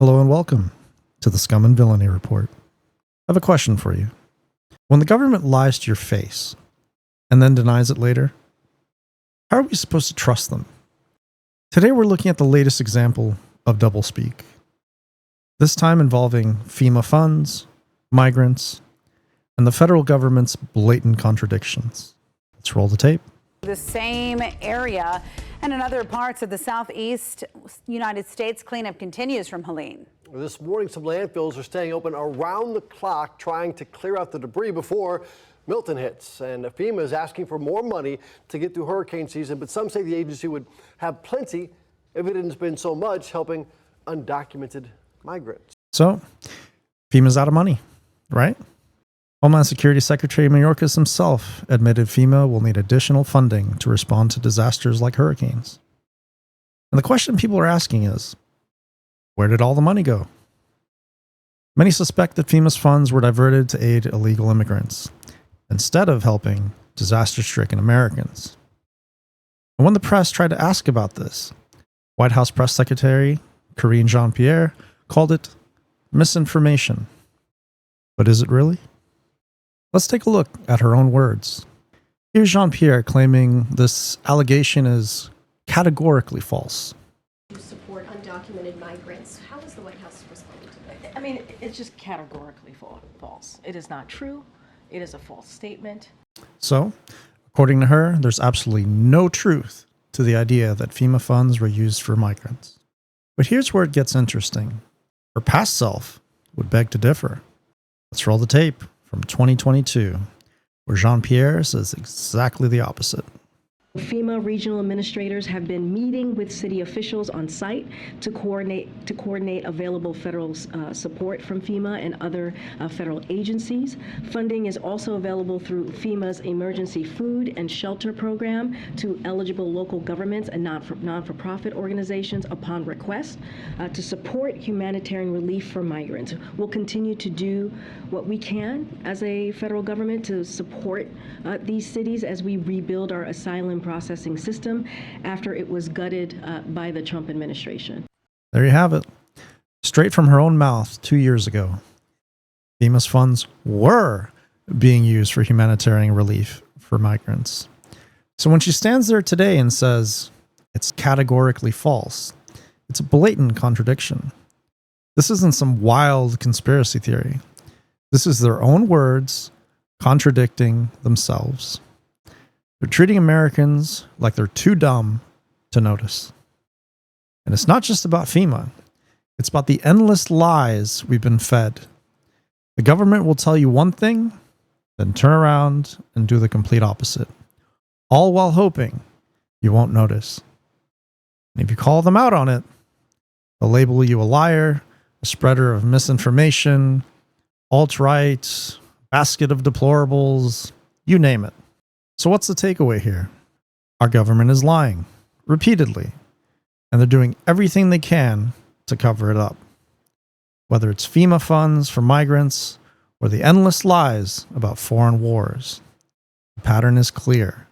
Hello and welcome to the Scum and Villainy Report. I have a question for you. When the government lies to your face and then denies it later, how are we supposed to trust them? Today we're looking at the latest example of doublespeak. This time involving FEMA funds, migrants, and the federal government's blatant contradictions. Let's roll the tape. The same area and in other parts of the southeast United States, cleanup continues from Helene. This morning, some landfills are staying open around the clock, trying to clear out the debris before Milton hits. And FEMA is asking for more money to get through hurricane season, but some say the agency would have plenty if it hadn't been so much helping undocumented migrants. So, FEMA's out of money, right? Homeland Security Secretary Mayorkas himself admitted FEMA will need additional funding to respond to disasters like hurricanes. And the question people are asking is, where did all the money go? Many suspect that FEMA's funds were diverted to aid illegal immigrants, instead of helping disaster-stricken Americans. And when the press tried to ask about this, White House Press Secretary Karine Jean-Pierre called it misinformation. But is it really? Let's take a look at her own words. Here's Jean-Pierre claiming this allegation is categorically false. To support undocumented migrants. How is the White House responding to that? I mean, it's just categorically false. It is not true. It is a false statement. So, according to her, there's absolutely no truth to the idea that FEMA funds were used for migrants. But here's where it gets interesting. Her past self would beg to differ. Let's roll the tape from 2022, where Jean-Pierre says exactly the opposite. FEMA regional administrators have been meeting with city officials on site to coordinate available federal support from FEMA and other federal agencies. Funding is also available through FEMA's emergency food and shelter program to eligible local governments and non-for-profit organizations upon request to support humanitarian relief for migrants. We'll continue to do what we can as a federal government to support these cities as we rebuild our asylum processing system after it was gutted by the Trump administration. There you have it. Straight from her own mouth 2 years ago. FEMA's funds were being used for humanitarian relief for migrants. So when she stands there today and says it's categorically false, it's a blatant contradiction. This isn't some wild conspiracy theory. This is their own words contradicting themselves. They're treating Americans like they're too dumb to notice. And it's not just about FEMA. It's about the endless lies we've been fed. The government will tell you one thing, then turn around and do the complete opposite. All while hoping you won't notice. And if you call them out on it, they'll label you a liar, a spreader of misinformation, alt-right, basket of deplorables, you name it. So what's the takeaway here? Our government is lying, repeatedly, and they're doing everything they can to cover it up. Whether it's FEMA funds for migrants or the endless lies about foreign wars, the pattern is clear.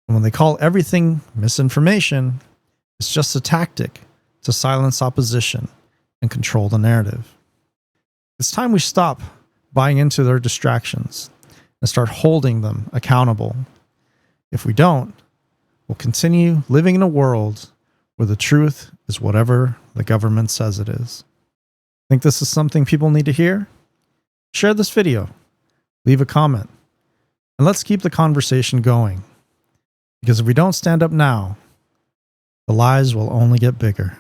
And when they call everything misinformation, it's just a tactic to silence opposition and control the narrative. It's time we stop buying into their distractions and start holding them accountable. If we don't, we'll continue living in a world where the truth is whatever the government says it is. Think this is something people need to hear? Share this video, leave a comment, and let's keep the conversation going. Because if we don't stand up now, the lies will only get bigger.